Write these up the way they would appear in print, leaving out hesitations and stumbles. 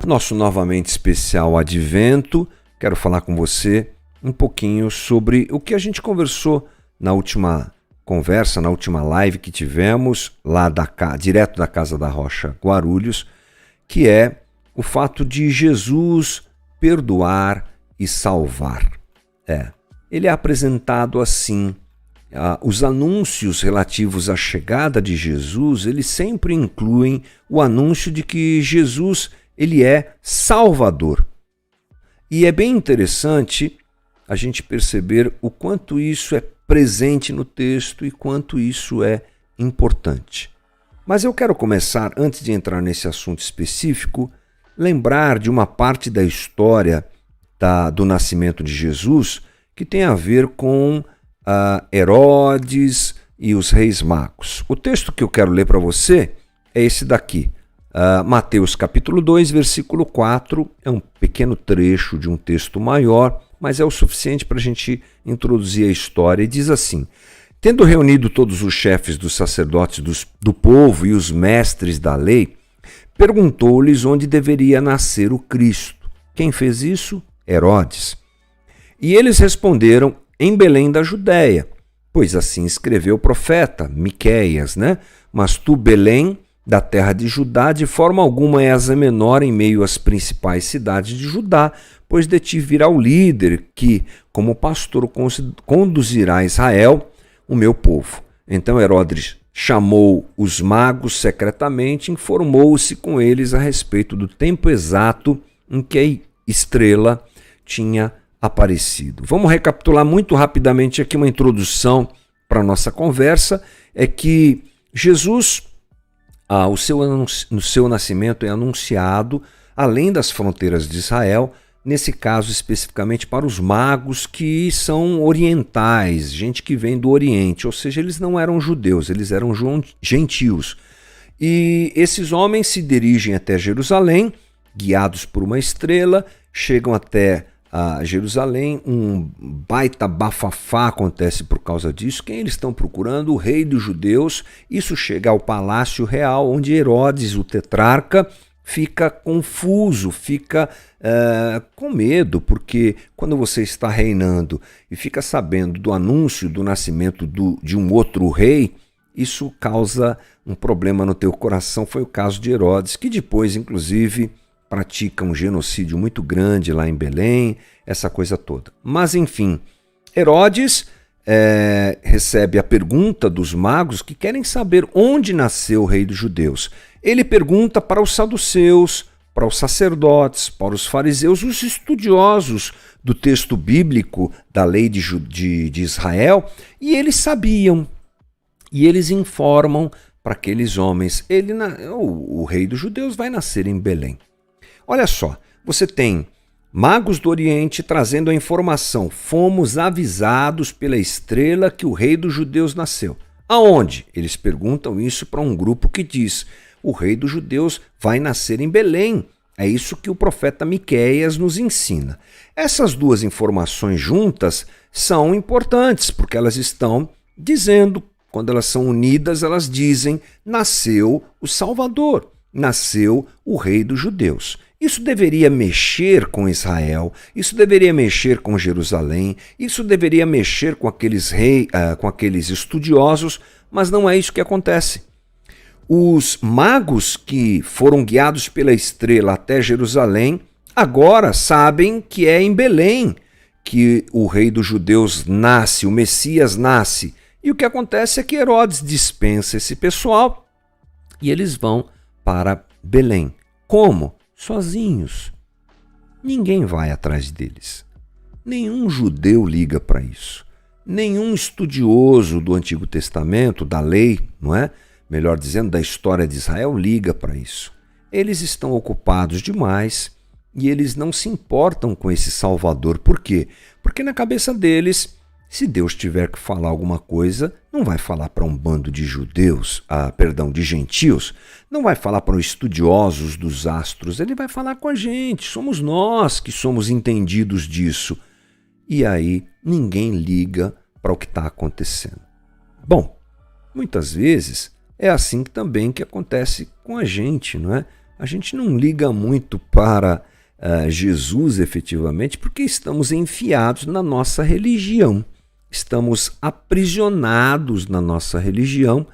nosso novamente especial Advento. Quero falar com você um pouquinho sobre o que a gente conversou na última conversa, na última live que tivemos lá direto da Casa da Rocha, Guarulhos, que é o fato de Jesus perdoar e salvar. Ele é apresentado assim. Os anúncios relativos à chegada de Jesus, eles sempre incluem o anúncio de que Jesus, ele é Salvador. E é bem interessante a gente perceber o quanto isso é presente no texto e quanto isso é importante. Mas eu quero começar, antes de entrar nesse assunto específico, lembrar de uma parte da história do nascimento de Jesus que tem a ver com Herodes e os reis magos. O texto que eu quero ler para você é esse daqui. Mateus capítulo 2, versículo 4, é um pequeno trecho de um texto maior, mas é o suficiente para a gente introduzir a história, e diz assim: tendo reunido todos os chefes dos sacerdotes do povo e os mestres da lei, perguntou-lhes onde deveria nascer o Cristo. Quem fez isso? Herodes. E eles responderam: em Belém da Judéia, pois assim escreveu o profeta Miqueias, né? Mas tu, Belém, da terra de Judá, de forma alguma és a menor em meio às principais cidades de Judá, pois de ti virá o líder que, como pastor, conduzirá a Israel, o meu povo. Então Herodes chamou os magos secretamente e informou-se com eles a respeito do tempo exato em que a estrela tinha aparecido. Vamos recapitular muito rapidamente aqui uma introdução para a nossa conversa. É que Jesus, no seu nascimento, é anunciado além das fronteiras de Israel, nesse caso especificamente para os magos que são orientais, gente que vem do Oriente, ou seja, eles não eram judeus, eles eram gentios. E esses homens se dirigem até Jerusalém, guiados por uma estrela, chegam até Jerusalém, um baita bafafá acontece por causa disso. Quem eles estão procurando? O rei dos judeus. Isso chega ao palácio real, onde Herodes, o tetrarca, fica confuso, fica com medo, porque quando você está reinando e fica sabendo do anúncio do nascimento de um outro rei, isso causa um problema no teu coração. Foi o caso de Herodes, que depois, inclusive, pratica um genocídio muito grande lá em Belém, essa coisa toda. Mas, enfim, Herodes recebe a pergunta dos magos que querem saber onde nasceu o rei dos judeus. Ele pergunta para os saduceus, para os sacerdotes, para os fariseus, os estudiosos do texto bíblico da lei de Israel, e eles sabiam. E eles informam para aqueles homens: o rei dos judeus vai nascer em Belém. Olha só, você tem magos do Oriente trazendo a informação: fomos avisados pela estrela que o rei dos judeus nasceu. Aonde? Eles perguntam isso para um grupo que diz: o rei dos judeus vai nascer em Belém. É isso que o profeta Miqueias nos ensina. Essas duas informações juntas são importantes, porque elas estão dizendo, quando elas são unidas, elas dizem: nasceu o Salvador, nasceu o rei dos judeus. Isso deveria mexer com Israel, isso deveria mexer com Jerusalém, isso deveria mexer com aqueles estudiosos, mas não é isso que acontece. Os magos que foram guiados pela estrela até Jerusalém agora sabem que é em Belém que o rei dos judeus nasce, o Messias nasce. E o que acontece é que Herodes dispensa esse pessoal e eles vão para Belém. Como? Sozinhos. Ninguém vai atrás deles. Nenhum judeu liga para isso. Nenhum estudioso do Antigo Testamento, da lei, não é? Melhor dizendo, da história de Israel, liga para isso. Eles estão ocupados demais e eles não se importam com esse Salvador. Por quê? Porque na cabeça deles, se Deus tiver que falar alguma coisa, não vai falar para um bando de de gentios, não vai falar para os estudiosos dos astros, ele vai falar com a gente, somos nós que somos entendidos disso. E aí ninguém liga para o que está acontecendo. Bom, muitas vezes é assim também que acontece com a gente, não é? a gente não liga muito para Jesus efetivamente, porque estamos enfiados na nossa religião. Estamos aprisionados na nossa religião,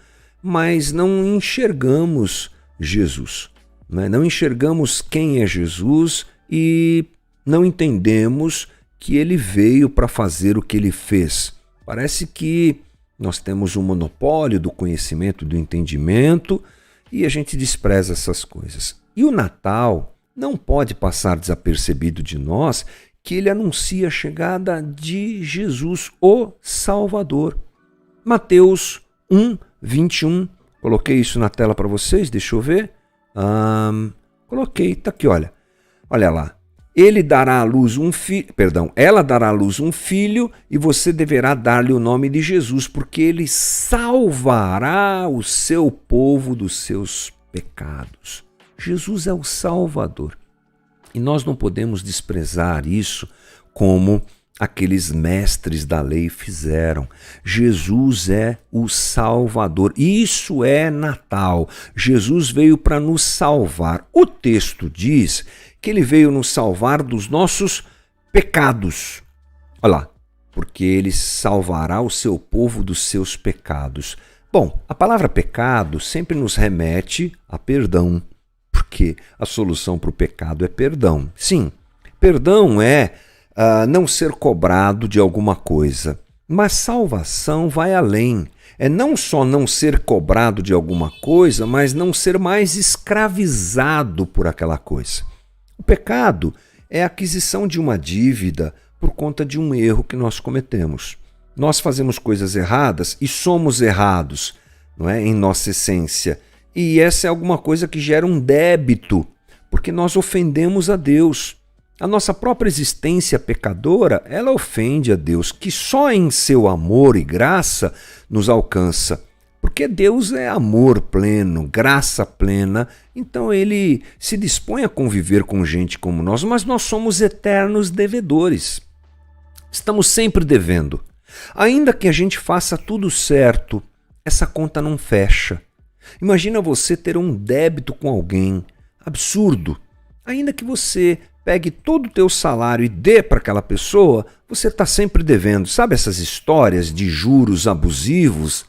mas não enxergamos Jesus, né? Não enxergamos quem é Jesus e não entendemos que ele veio para fazer o que ele fez. Parece que nós temos um monopólio do conhecimento, do entendimento, e a gente despreza essas coisas. E o Natal não pode passar desapercebido de nós, que ele anuncia a chegada de Jesus, o Salvador. Mateus 1, 21. Coloquei isso na tela para vocês, deixa eu ver. Coloquei, tá aqui, olha. Olha lá. Ela dará à luz um filho e você deverá dar-lhe o nome de Jesus, porque ele salvará o seu povo dos seus pecados. Jesus é o Salvador. E nós não podemos desprezar isso como aqueles mestres da lei fizeram. Jesus é o Salvador. Isso é Natal. Jesus veio para nos salvar. O texto diz que ele veio nos salvar dos nossos pecados. Olha lá, porque ele salvará o seu povo dos seus pecados. Bom, a palavra pecado sempre nos remete a perdão, porque a solução para o pecado é perdão. Sim, perdão é não ser cobrado de alguma coisa, mas salvação vai além. É não só não ser cobrado de alguma coisa, mas não ser mais escravizado por aquela coisa. O pecado é a aquisição de uma dívida por conta de um erro que nós cometemos. Nós fazemos coisas erradas e somos errados, não é? Em nossa essência. E essa é alguma coisa que gera um débito, porque nós ofendemos a Deus. A nossa própria existência pecadora, ela ofende a Deus, que só em seu amor e graça nos alcança. Porque Deus é amor pleno, graça plena, então ele se dispõe a conviver com gente como nós, mas nós somos eternos devedores. Estamos sempre devendo. Ainda que a gente faça tudo certo, essa conta não fecha. Imagina você ter um débito com alguém, absurdo. Ainda que você pegue todo o teu salário e dê para aquela pessoa, você está sempre devendo. Sabe essas histórias de juros abusivos?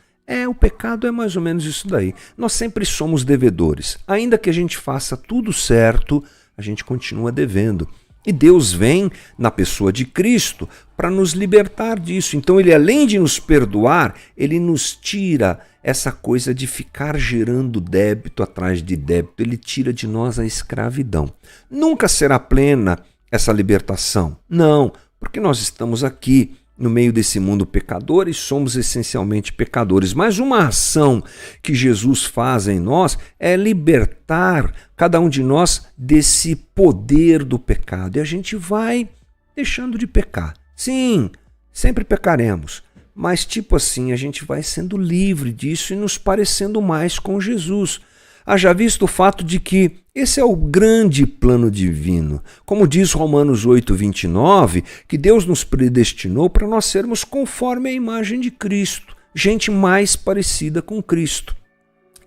O pecado é mais ou menos isso daí. Nós sempre somos devedores. Ainda que a gente faça tudo certo, a gente continua devendo. E Deus vem na pessoa de Cristo para nos libertar disso. Então ele, além de nos perdoar, ele nos tira essa coisa de ficar gerando débito atrás de débito. Ele tira de nós a escravidão. Nunca será plena essa libertação. Não, porque nós estamos aqui no meio desse mundo pecador e somos essencialmente pecadores. Mas uma ação que Jesus faz em nós é libertar cada um de nós desse poder do pecado. E a gente vai deixando de pecar. Sim, sempre pecaremos. Mas tipo assim, a gente vai sendo livre disso e nos parecendo mais com Jesus. Haja visto o fato de que esse é o grande plano divino. Como diz Romanos 8, 29, que Deus nos predestinou para nós sermos conforme a imagem de Cristo, gente mais parecida com Cristo.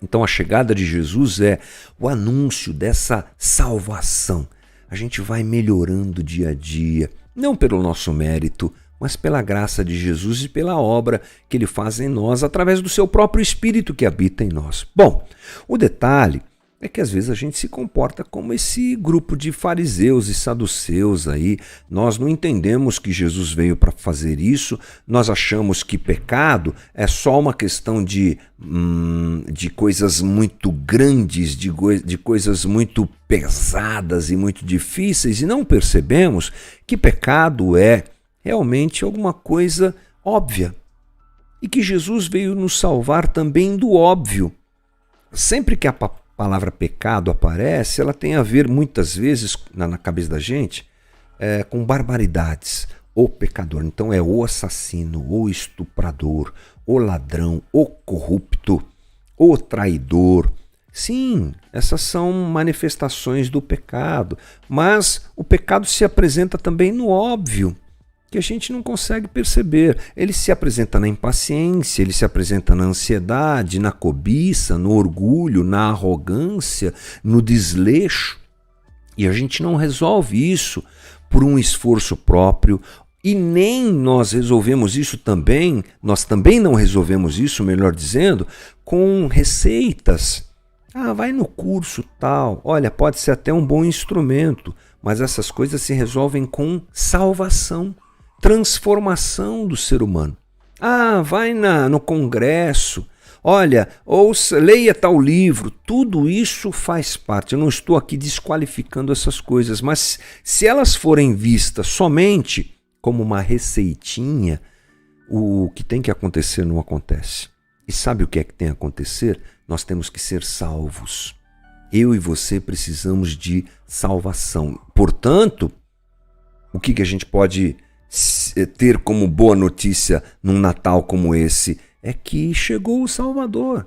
Então a chegada de Jesus é o anúncio dessa salvação. A gente vai melhorando dia a dia, não pelo nosso mérito, mas pela graça de Jesus e pela obra que ele faz em nós através do seu próprio Espírito que habita em nós. Bom, o detalhe é que às vezes a gente se comporta como esse grupo de fariseus e saduceus aí. Nós não entendemos que Jesus veio para fazer isso, nós achamos que pecado é só uma questão de coisas muito grandes, de coisas muito pesadas e muito difíceis, e não percebemos que pecado é realmente alguma coisa óbvia. E que Jesus veio nos salvar também do óbvio. Sempre que a palavra pecado aparece, ela tem a ver muitas vezes na cabeça da gente com barbaridades. O pecador, então é o assassino, o estuprador, o ladrão, o corrupto, o traidor. Sim, essas são manifestações do pecado, mas o pecado se apresenta também no óbvio. que a gente não consegue perceber. Ele se apresenta na impaciência, ele se apresenta na ansiedade, na cobiça, no orgulho, na arrogância, no desleixo. E a gente não resolve isso por um esforço próprio, e nem nós resolvemos isso também, nós também não resolvemos isso, melhor dizendo, com receitas. Vai no curso tal, olha, pode ser até um bom instrumento, mas essas coisas se resolvem com salvação, transformação do ser humano. Vai no congresso, olha, ouça, leia tal livro, tudo isso faz parte. Eu não estou aqui desqualificando essas coisas, mas se elas forem vistas somente como uma receitinha, o que tem que acontecer não acontece. E sabe o que é que tem que acontecer? Nós temos que ser salvos. Eu e você precisamos de salvação. Portanto, o que a gente pode ter como boa notícia num Natal como esse? É que chegou o Salvador.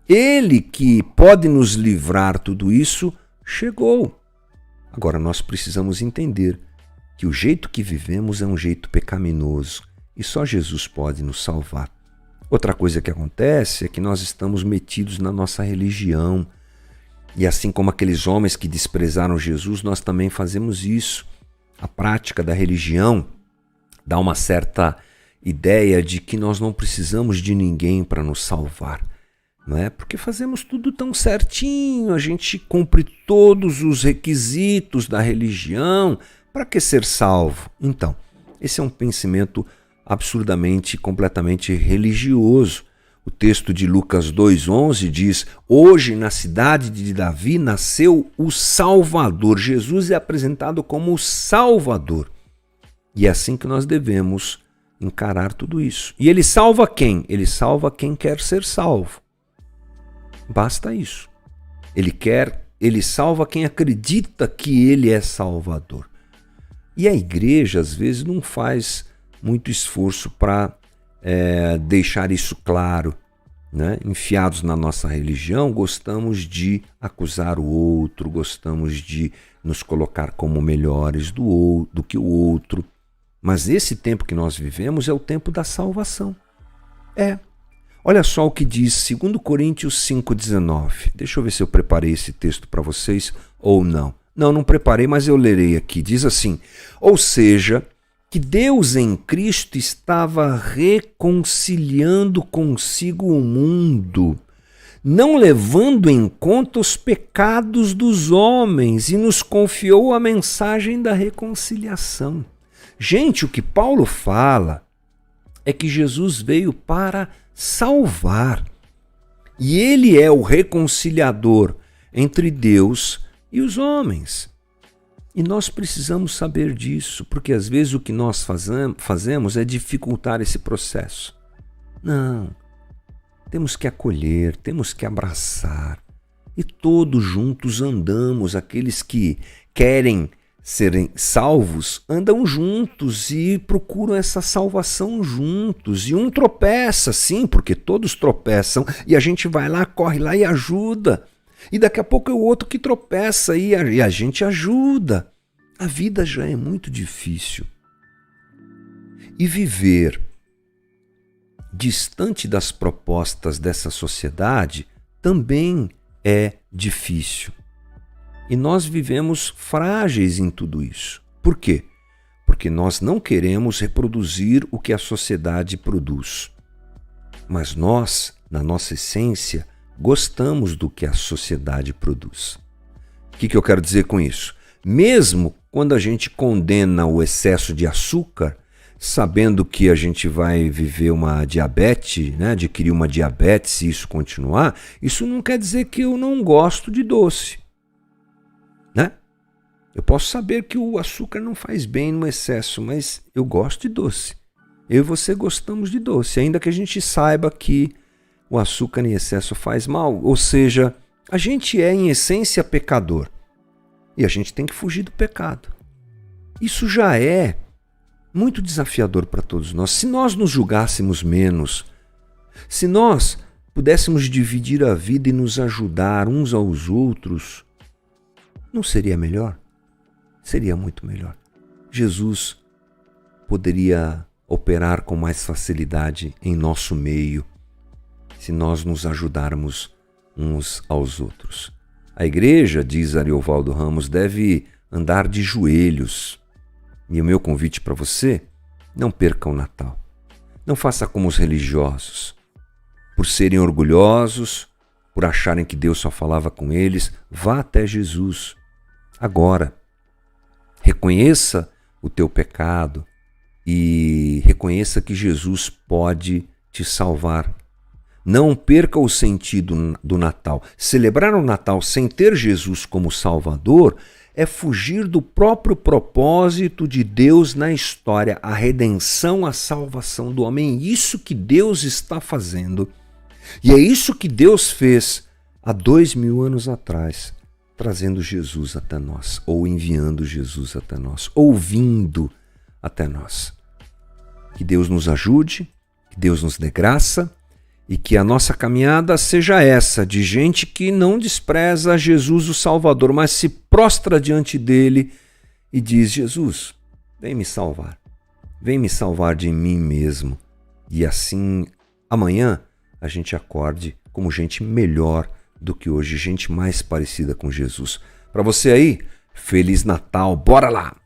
Ele que pode nos livrar tudo isso, chegou. Agora nós precisamos entender que o jeito que vivemos é um jeito pecaminoso e só Jesus pode nos salvar. Outra coisa que acontece é que nós estamos metidos na nossa religião. E assim como aqueles homens que desprezaram Jesus, nós também fazemos isso. A prática da religião dá uma certa ideia de que nós não precisamos de ninguém para nos salvar. Não é? Porque fazemos tudo tão certinho, a gente cumpre todos os requisitos da religião. Para que ser salvo? Então, esse é um pensamento absurdamente, completamente religioso. O texto de Lucas 2,11 diz: hoje na cidade de Davi nasceu o Salvador. Jesus é apresentado como o Salvador. E é assim que nós devemos encarar tudo isso. E ele salva quem? Ele salva quem quer ser salvo. Basta isso. Ele salva quem acredita que ele é Salvador. E a igreja, às vezes, não faz muito esforço para deixar isso claro. Né? Enfiados na nossa religião, gostamos de acusar o outro, gostamos de nos colocar como melhores do que o outro. Mas esse tempo que nós vivemos é o tempo da salvação. Olha só o que diz 2 Coríntios 5,19. Deixa eu ver se eu preparei esse texto para vocês ou não. Não preparei, mas eu lerei aqui. Diz assim: ou seja, que Deus em Cristo estava reconciliando consigo o mundo, não levando em conta os pecados dos homens, e nos confiou a mensagem da reconciliação. Gente, o que Paulo fala é que Jesus veio para salvar. E ele é o reconciliador entre Deus e os homens. E nós precisamos saber disso, porque às vezes o que nós fazemos é dificultar esse processo. Não, temos que acolher, temos que abraçar. E todos juntos andamos, aqueles que querem serem salvos, andam juntos e procuram essa salvação juntos. E um tropeça, sim, porque todos tropeçam, e a gente vai lá, corre lá e ajuda. E daqui a pouco é o outro que tropeça e a gente ajuda. A vida já é muito difícil. E viver distante das propostas dessa sociedade também é difícil. E nós vivemos frágeis em tudo isso. Por quê? Porque nós não queremos reproduzir o que a sociedade produz. Mas nós, na nossa essência, gostamos do que a sociedade produz. O que eu quero dizer com isso? Mesmo quando a gente condena o excesso de açúcar, sabendo que a gente vai viver uma diabetes, né, adquirir uma diabetes se isso continuar, isso não quer dizer que eu não gosto de doce. Né? Eu posso saber que o açúcar não faz bem no excesso, mas eu gosto de doce. Eu e você gostamos de doce, ainda que a gente saiba que o açúcar em excesso faz mal. Ou seja, a gente é em essência pecador. E a gente tem que fugir do pecado. Isso já é muito desafiador para todos nós. Se nós nos julgássemos menos, se nós pudéssemos dividir a vida e nos ajudar uns aos outros, não seria melhor? Seria muito melhor. Jesus, poderia operar com mais facilidade em nosso meio se nós nos ajudarmos uns aos outros. A igreja, diz Ariovaldo Ramos, deve andar de joelhos. E o meu convite para você, não perca o Natal. Não faça como os religiosos. Por serem orgulhosos, por acharem que Deus só falava com eles, vá até Jesus. Agora, reconheça o teu pecado e reconheça que Jesus pode te salvar. Não perca o sentido do Natal. Celebrar o Natal sem ter Jesus como Salvador é fugir do próprio propósito de Deus na história, a redenção, a salvação do homem. É isso que Deus está fazendo. E é isso que Deus fez há 2000 anos atrás, trazendo Jesus até nós, ou enviando Jesus até nós, ou vindo até nós. Que Deus nos ajude, que Deus nos dê graça e que a nossa caminhada seja essa, de gente que não despreza Jesus o Salvador, mas se prostra diante dele e diz: Jesus, vem me salvar de mim mesmo. E assim, amanhã, a gente acorde como gente melhor do que hoje, gente mais parecida com Jesus. Para você aí, Feliz Natal, bora lá!